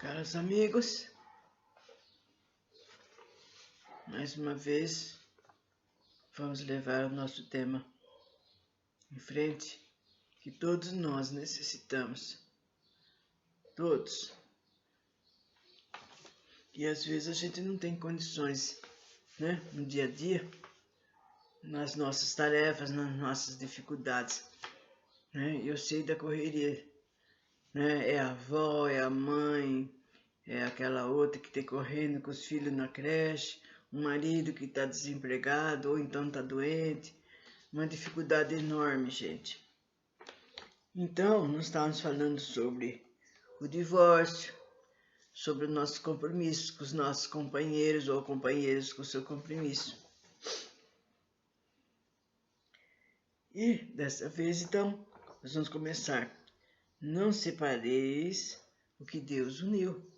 Caros amigos, mais uma vez vamos levar o nosso tema em frente, que todos nós necessitamos, todos. E às vezes a gente não tem condições, né, no dia a dia, nas nossas tarefas, nas nossas dificuldades, né? Eu sei da correria, né? É a avó, é a mãe, é aquela outra que está correndo com os filhos na creche, um marido que está desempregado ou então está doente, uma dificuldade enorme, gente. Então, nós estávamos falando sobre o divórcio, sobre os nossos compromissos com os nossos companheiros ou companheiros com o seu compromisso. E dessa vez, então, nós vamos começar. Não separeis o que Deus uniu.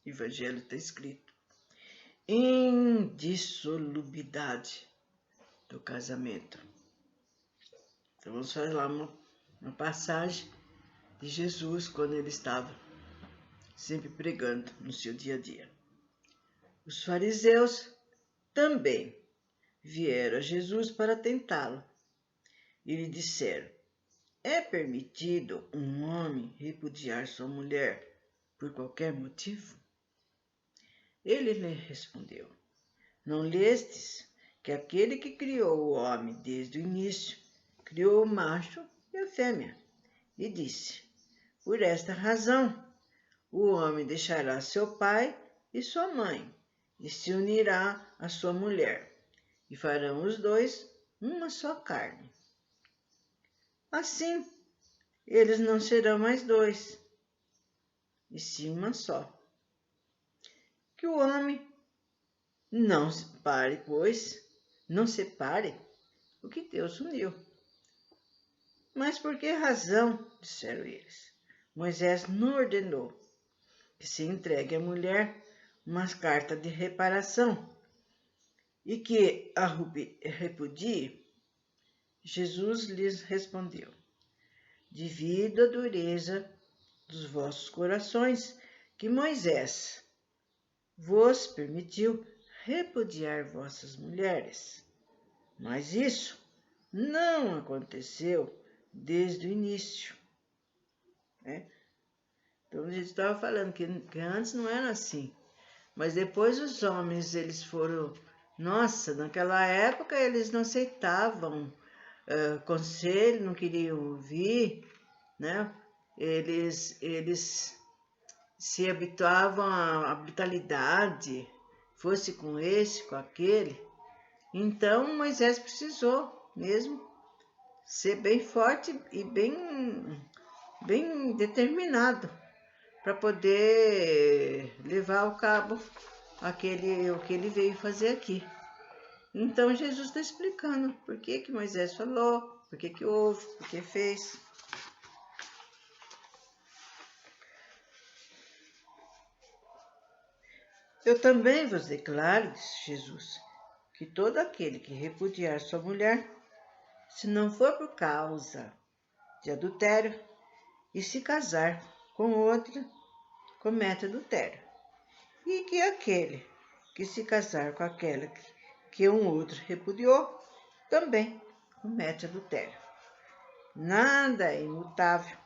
O Evangelho está escrito. Indissolubilidade do casamento. Então vamos falar uma passagem de Jesus quando ele estava sempre pregando no seu dia a dia. Os fariseus também vieram a Jesus para tentá-lo e lhe disseram: é permitido um homem repudiar sua mulher por qualquer motivo? Ele lhe respondeu: não lestes que aquele que criou o homem desde o início criou o macho e a fêmea? E disse: por esta razão, o homem deixará seu pai e sua mãe, e se unirá à sua mulher, e farão os dois uma só carne. Assim, eles não serão mais dois, e sim uma só. Que o homem não separe, não separe o que Deus uniu. Mas por que razão, disseram eles, Moisés não ordenou que se entregue à mulher uma carta de reparação e que a repudie? Jesus lhes respondeu: devido à dureza dos vossos corações, que Moisés vos permitiu repudiar vossas mulheres. Mas isso não aconteceu desde o início, né? Então a gente estava falando que antes não era assim, mas depois os homens, eles foram, naquela época eles não aceitavam conselho, não queriam ouvir, né? Eles se habituavam à brutalidade, fosse com esse, com aquele. Então Moisés precisou mesmo ser bem forte e bem determinado para poder levar ao cabo o que ele veio fazer aqui. Então Jesus está explicando por que Moisés falou, por que houve, por que fez. Eu também vos declaro, disse Jesus, que todo aquele que repudiar sua mulher, se não for por causa de adultério, e se casar com outra, comete adultério. E que aquele que se casar com aquela que um outro repudiou, também comete adultério. Nada é imutável,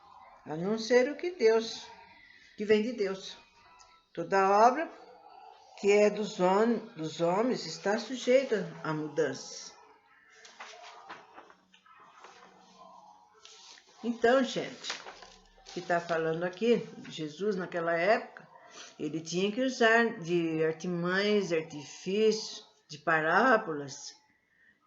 a não ser o que vem de Deus. Toda obra que é dos homens está sujeita a mudanças. Então, gente, o que está falando aqui, Jesus naquela época, ele tinha que usar de artimanhas, de artifícios, de parábolas,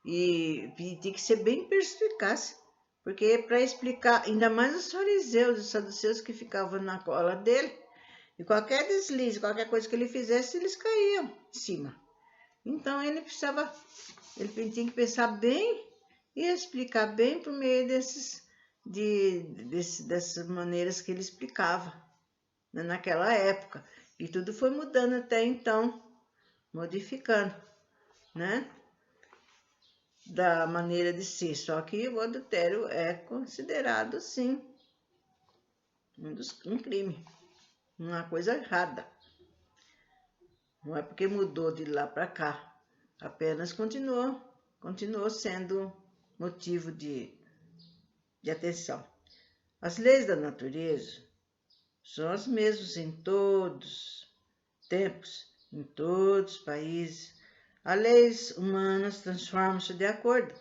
e tinha que ser bem perspicaz, porque para explicar, ainda mais os fariseus e os saduceus que ficavam na cola dele, e qualquer deslize, qualquer coisa que ele fizesse, eles caíam em cima. Então ele tinha que pensar bem e explicar bem por meio dessas maneiras que ele explicava, né, naquela época. E tudo foi mudando até então, modificando, né, da maneira de ser. Só que o adultério é considerado, sim, um crime, uma coisa errada. Não é porque mudou de lá para cá, apenas continuou sendo motivo de atenção. As leis da natureza são as mesmas em todos os tempos, em todos os países. As leis humanas transformam-se de acordo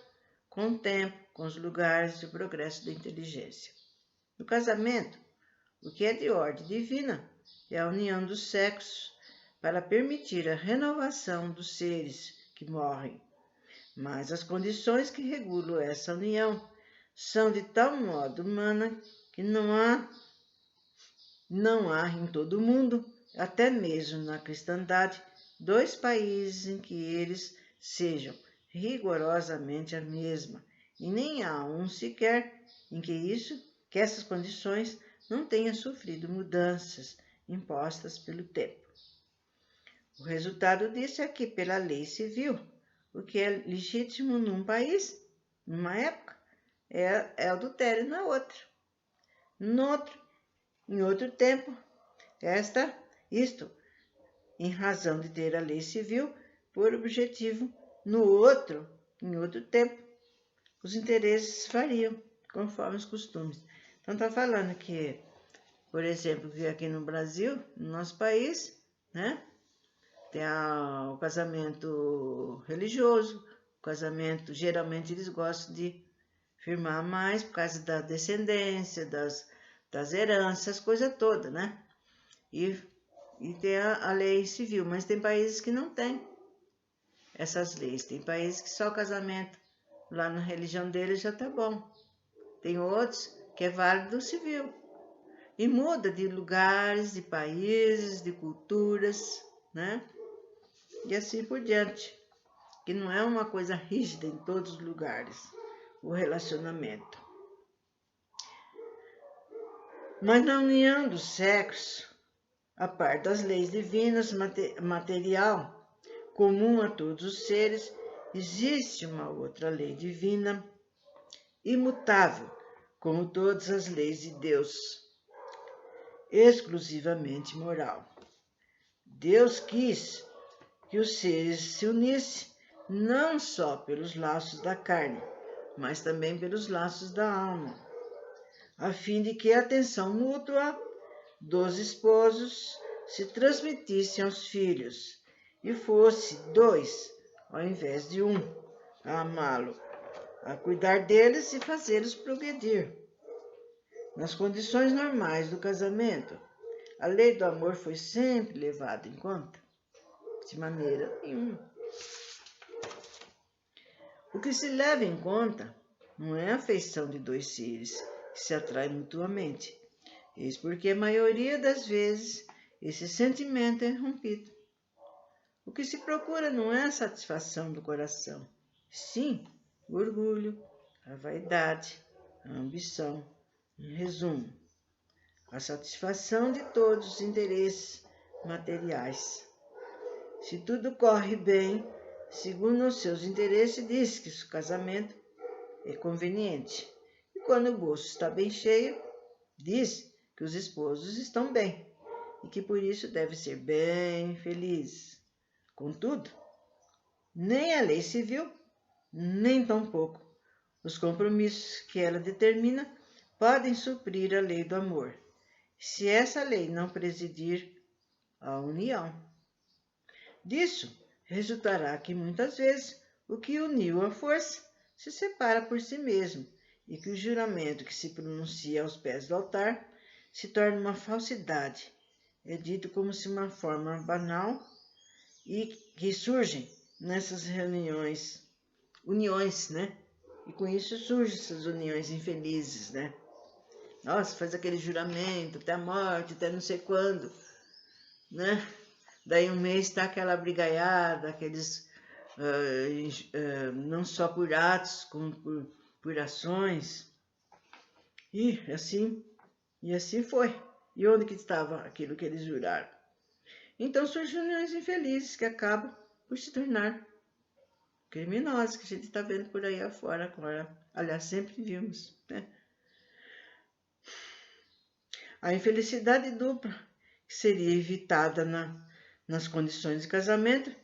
com o tempo, com os lugares e o progresso da inteligência. No casamento, o que é de ordem divina é a união dos sexos para permitir a renovação dos seres que morrem. Mas as condições que regulam essa união são de tal modo humana que não há em todo o mundo, até mesmo na cristandade, 2 países em que eles sejam rigorosamente a mesma, e nem há um sequer em que essas condições não tenham sofrido mudanças impostas pelo tempo. O resultado disso é que, pela lei civil, o que é legítimo num país, numa época, é adultério na outra. Em outro tempo, isto, em razão de ter a lei civil por objetivo, em outro tempo, os interesses variam conforme os costumes. Então, está falando que, por exemplo, que aqui no Brasil, no nosso país, né, tem o casamento religioso, o casamento, geralmente eles gostam de firmar mais por causa da descendência, das heranças, coisa toda, né? E tem a lei civil, mas tem países que não tem essas leis. Tem países que só o casamento lá na religião deles já tá bom. Tem outros que é válido civil. E muda de lugares, de países, de culturas, né? E assim por diante. Que não é uma coisa rígida em todos os lugares, o relacionamento. Mas na união dos sexos, a par das leis divinas material, comum a todos os seres, existe uma outra lei divina, imutável, como todas as leis de Deus, exclusivamente moral. Deus quis que os seres se unissem não só pelos laços da carne, mas também pelos laços da alma, a fim de que a atenção mútua dos esposos se transmitisse aos filhos e fosse 2, ao invés de 1, a amá-lo, a cuidar deles e fazê-los progredir. Nas condições normais do casamento, a lei do amor foi sempre levada em conta, de maneira nenhuma. O que se leva em conta não é a afeição de 2 seres que se atraem mutuamente, eis porque a maioria das vezes esse sentimento é rompido. O que se procura não é a satisfação do coração, sim o orgulho, a vaidade, a ambição, em resumo, a satisfação de todos os interesses materiais. Se tudo corre bem, segundo os seus interesses, diz que o casamento é conveniente. E quando o bolso está bem cheio, diz que os esposos estão bem e que por isso deve ser bem feliz. Contudo, nem a lei civil, nem tampouco os compromissos que ela determina podem suprir a lei do amor, se essa lei não presidir a união. Disso resultará que muitas vezes o que uniu a força se separa por si mesmo e que o juramento que se pronuncia aos pés do altar se torna uma falsidade. É dito como se uma forma banal e que surgem nessas uniões, né? E com isso surgem essas uniões infelizes, né? Nossa, faz aquele juramento até a morte, até não sei quando, né? Daí um mês está aquela brigaiada, aqueles não só por atos, como por ações. E assim foi. E onde que estava aquilo que eles juraram? Então surgem uniões infelizes que acabam por se tornar criminosas, que a gente está vendo por aí afora agora. Aliás, sempre vimos, né? A infelicidade dupla que seria evitada nas condições de casamento,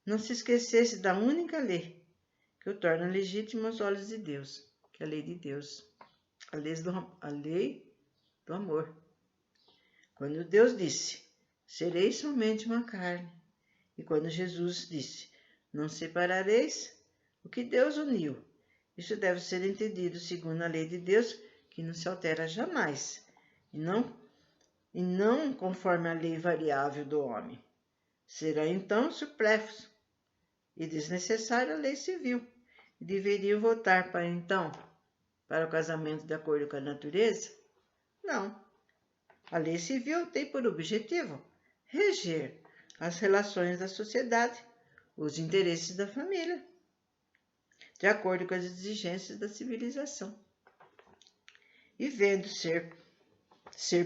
não se esquecesse da única lei que o torna legítimo aos olhos de Deus, que é a lei de Deus, a lei do amor. Quando Deus disse, sereis somente uma carne, e quando Jesus disse, não separareis o que Deus uniu, isso deve ser entendido segundo a lei de Deus, que não se altera jamais, e não conforme a lei variável do homem. Será então supérfluo e desnecessária a lei civil, e deveriam voltar para o casamento de acordo com a natureza? Não. A lei civil tem por objetivo reger as relações da sociedade, os interesses da família, de acordo com as exigências da civilização. E vendo ser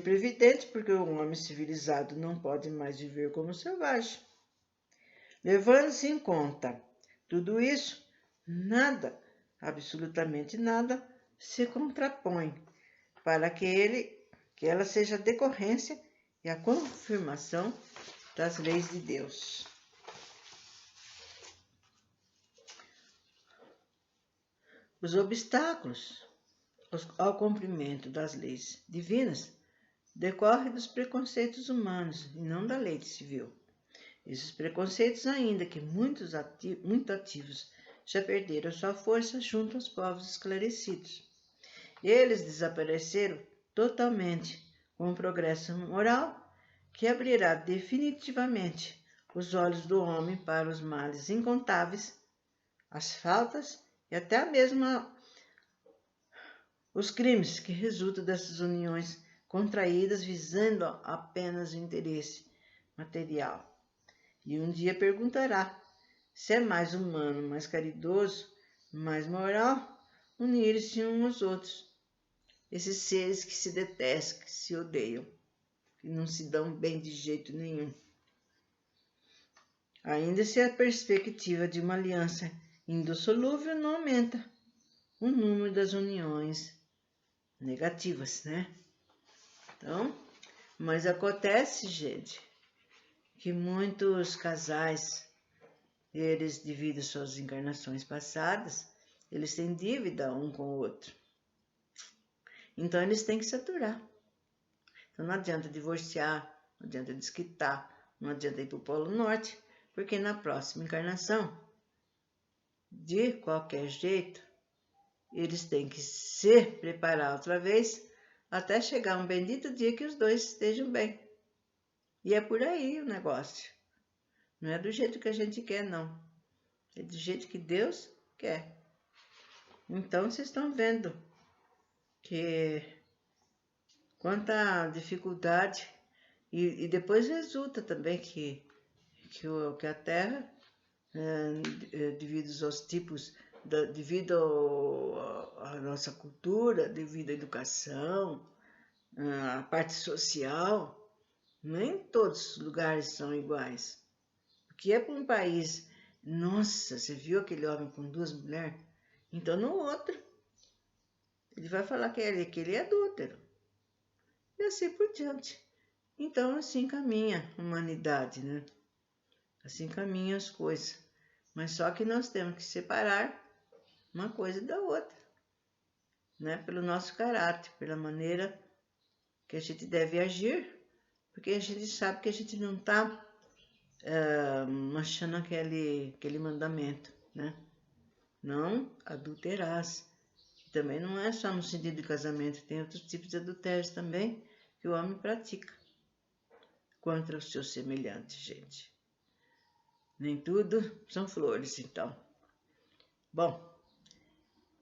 previdente, porque o homem civilizado não pode mais viver como selvagem. Levando-se em conta tudo isso, nada, absolutamente nada, se contrapõe para que ela seja a decorrência e a confirmação das leis de Deus. Os obstáculos ao cumprimento das leis divinas decorrem dos preconceitos humanos e não da lei civil. Esses preconceitos, ainda que muito ativos, já perderam sua força junto aos povos esclarecidos. Eles desapareceram totalmente com o progresso moral que abrirá definitivamente os olhos do homem para os males incontáveis, as faltas e até mesmo os crimes que resultam dessas uniões contraídas visando apenas o interesse material. E um dia perguntará se é mais humano, mais caridoso, mais moral unir-se uns aos outros. Esses seres que se detestam, que se odeiam, que não se dão bem de jeito nenhum. Ainda se a perspectiva de uma aliança indissolúvel não aumenta o número das uniões negativas, né? Então, mas acontece, gente, que muitos casais, eles, devido às suas encarnações passadas, eles têm dívida um com o outro. Então, eles têm que se aturar. Então, não adianta divorciar, não adianta desquitar, não adianta ir para o Polo Norte, porque na próxima encarnação, de qualquer jeito, eles têm que se preparar outra vez até chegar um bendito dia que os dois estejam bem. E é por aí o negócio. Não é do jeito que a gente quer, não. É do jeito que Deus quer. Então, vocês estão vendo que quanta dificuldade, e depois resulta também que a Terra, devido aos tipos, devido à nossa cultura, devido à educação, à parte social, nem todos os lugares são iguais. O que é para um país, nossa, você viu aquele homem com 2 mulheres? Então no outro, ele vai falar que ele é adúltero. E assim por diante. Então assim caminha a humanidade, né? Assim caminham as coisas. Mas só que nós temos que separar uma coisa da outra, né? Pelo nosso caráter, pela maneira que a gente deve agir, porque a gente sabe que a gente não está manchando aquele mandamento, né? Não adulterarás. Também não é só no sentido de casamento, tem outros tipos de adultérios também que o homem pratica contra o seu semelhante, gente. Nem tudo são flores, então. Bom,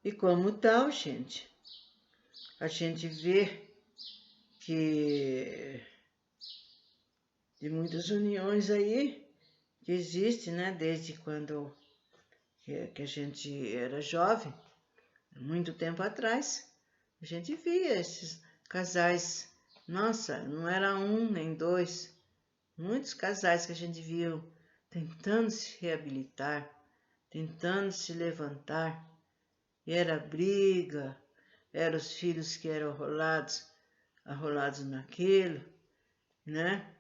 e como tal, gente, a gente vê que de muitas uniões aí que existem, né, desde quando que a gente era jovem, muito tempo atrás, a gente via esses casais, nossa, não era um nem dois, muitos casais que a gente viu tentando se reabilitar, tentando se levantar, e era briga, eram os filhos que eram arrolados naquilo, né?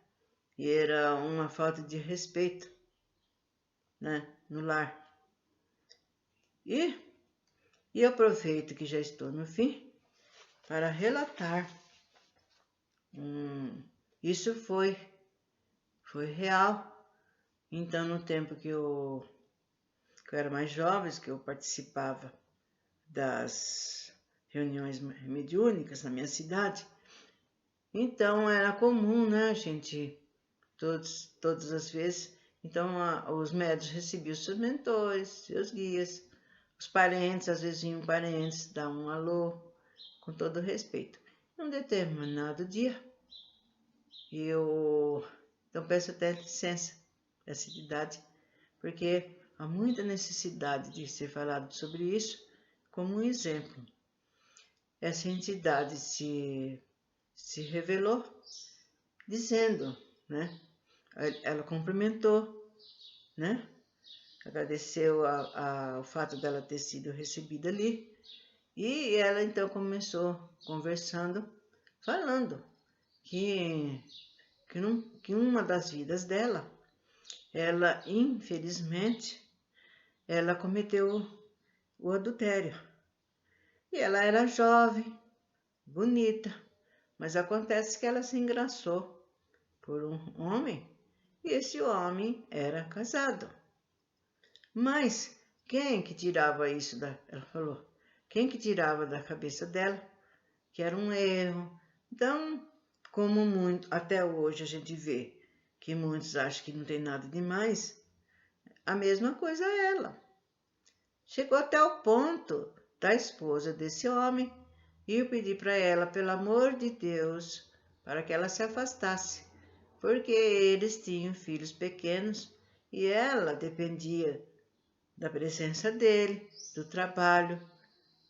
E era uma falta de respeito, né, no lar. E eu aproveito que já estou no fim para relatar. Isso foi real. Então, no tempo que eu era mais jovem, que eu participava das reuniões mediúnicas na minha cidade, então era comum, né, gente, todas as vezes. Então, os médios recebiam seus mentores, seus guias, os parentes, às vezes vinham parentes dar um alô, com todo respeito. Num determinado dia, então peço até licença dessa entidade, porque há muita necessidade de ser falado sobre isso como um exemplo. Essa entidade se revelou dizendo, né? Ela cumprimentou, né? Agradeceu o fato dela ter sido recebida ali. E ela então começou conversando, falando que uma das vidas dela, ela infelizmente, ela cometeu o adultério. E ela era jovem, bonita, mas acontece que ela se engraçou por um homem e esse homem era casado. Mas quem que tirava isso ela falou, quem que tirava da cabeça dela que era um erro. Então, como até hoje a gente vê que muitos acham que não tem nada demais, a mesma coisa é ela. Chegou até o ponto da esposa desse homem e eu pedi para ela, pelo amor de Deus, para que ela se afastasse, porque eles tinham filhos pequenos e ela dependia da presença dele, do trabalho,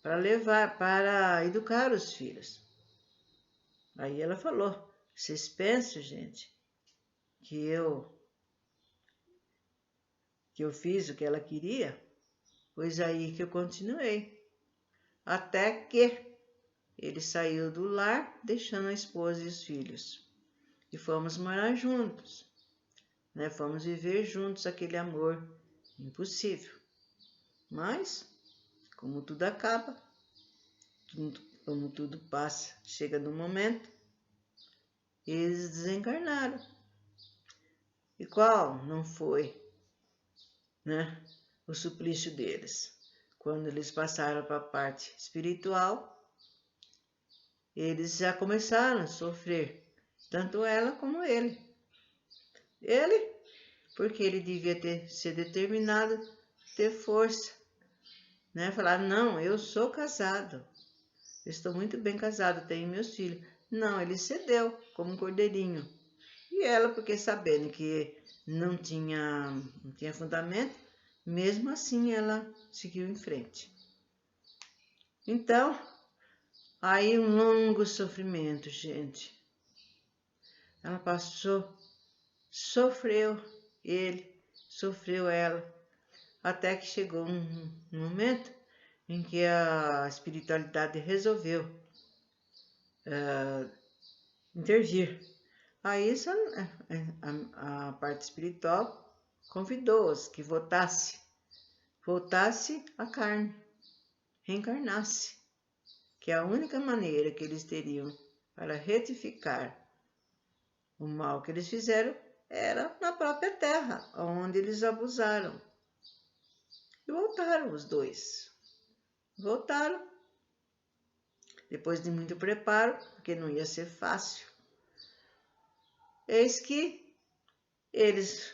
para educar os filhos. Aí ela falou, vocês pensam, gente, que eu fiz o que ela queria? Pois aí que eu continuei. Até que ele saiu do lar, deixando a esposa e os filhos. E fomos morar juntos, né? Fomos viver juntos aquele amor impossível. Mas, como tudo acaba, como tudo passa, chega no momento, eles desencarnaram. E qual não foi, né, o suplício deles? Quando eles passaram para a parte espiritual, eles já começaram a sofrer, tanto ela como ele. Ele, porque ele devia ser determinado, ter força, né? Falar, não, eu sou casado, eu estou muito bem casado, tenho meus filhos. Não, ele cedeu como um cordeirinho. E ela, porque sabendo que não tinha fundamento, mesmo assim ela seguiu em frente. Então, aí um longo sofrimento, gente. Ela passou, sofreu ele, sofreu ela, até que chegou um momento em que a espiritualidade resolveu intervir. Aí a parte espiritual convidou-os que voltasse à carne, reencarnasse, que a única maneira que eles teriam para retificar o mal que eles fizeram era na própria terra, onde eles abusaram. E voltaram os dois. Voltaram, depois de muito preparo, porque não ia ser fácil. Eis que eles,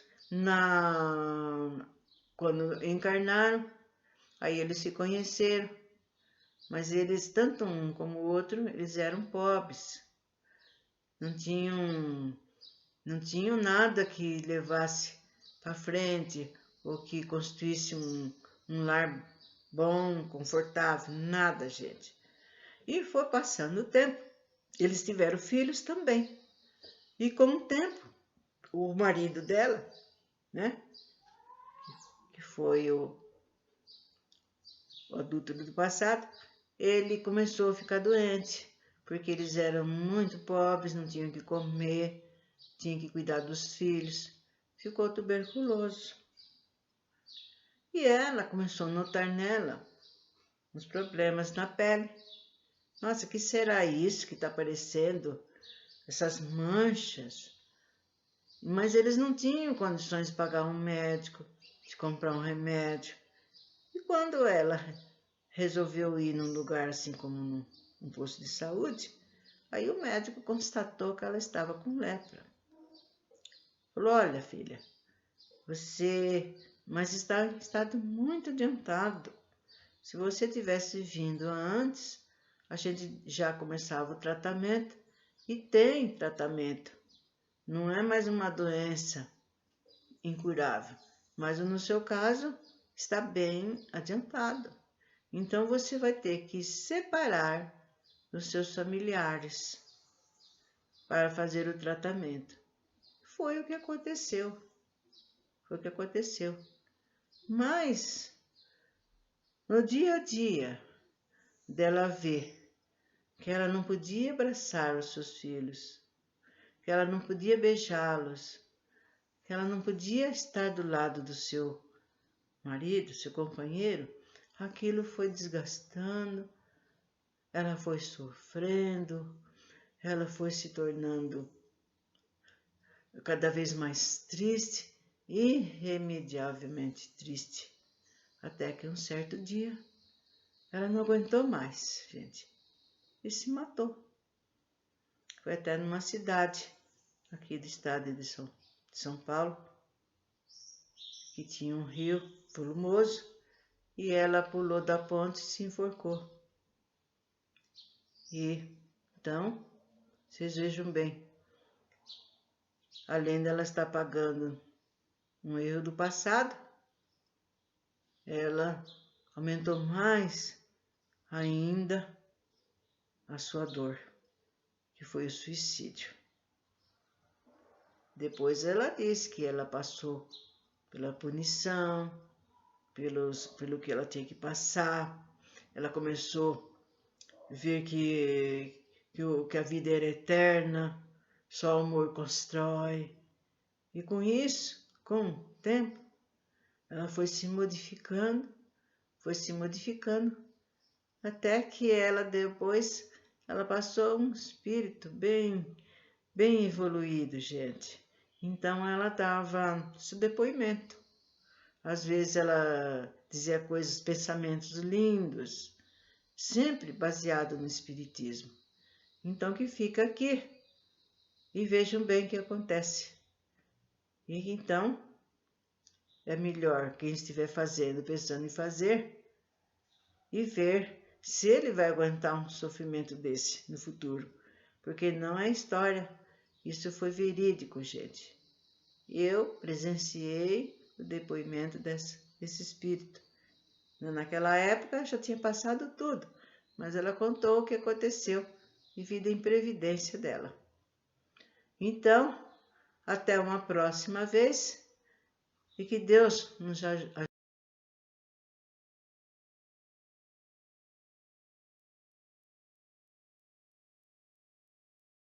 quando encarnaram, aí eles se conheceram, mas eles, tanto um como o outro, eles eram pobres. Não tinham nada que levasse para frente ou que construísse um lar bom, confortável, nada, gente. E foi passando o tempo, eles tiveram filhos também. E com o tempo, o marido dela, né, que foi o adulto do passado, ele começou a ficar doente, porque eles eram muito pobres, não tinham o que comer, tinha que cuidar dos filhos, ficou tuberculoso. E ela começou a notar nela uns problemas na pele. Nossa, que será isso que está aparecendo? Essas manchas. Mas eles não tinham condições de pagar um médico, de comprar um remédio. E quando ela resolveu ir num lugar assim como um posto de saúde, aí o médico constatou que ela estava com lepra. Falou, olha filha, mas está em estado muito adiantado. Se você tivesse vindo antes, a gente já começava o tratamento e tem tratamento. Não é mais uma doença incurável, mas no seu caso está bem adiantado. Então você vai ter que separar os seus familiares para fazer o tratamento. Foi o que aconteceu. Mas no dia a dia dela ver que ela não podia abraçar os seus filhos, que ela não podia beijá-los, que ela não podia estar do lado do seu marido, seu companheiro, aquilo foi desgastando, ela foi sofrendo, ela foi se tornando cada vez mais triste, irremediavelmente triste, até que um certo dia ela não aguentou mais, gente, e se matou. Foi até numa cidade aqui do estado de São Paulo, que tinha um rio volumoso, e ela pulou da ponte e se enforcou. E então, vocês vejam bem, além dela estar pagando um erro do passado, ela aumentou mais ainda a sua dor, que foi o suicídio. Depois ela disse que ela passou pela punição, pelo que ela tinha que passar. Ela começou a ver que a vida era eterna, só o amor constrói. E com isso, com o tempo, ela foi se modificando, até que ela depois, ela passou um espírito bem evoluído, gente. Então ela dava seu depoimento. Às vezes ela dizia coisas, pensamentos lindos, sempre baseado no espiritismo. Então que fica aqui e vejam bem o que acontece. E então é melhor quem estiver fazendo, pensando em fazer, e ver se ele vai aguentar um sofrimento desse no futuro. Porque não é história, isso foi verídico, gente. Eu presenciei o depoimento desse espírito. Naquela época já tinha passado tudo, mas ela contou o que aconteceu devido à imprevidência dela. Então, até uma próxima vez e que Deus nos ajude.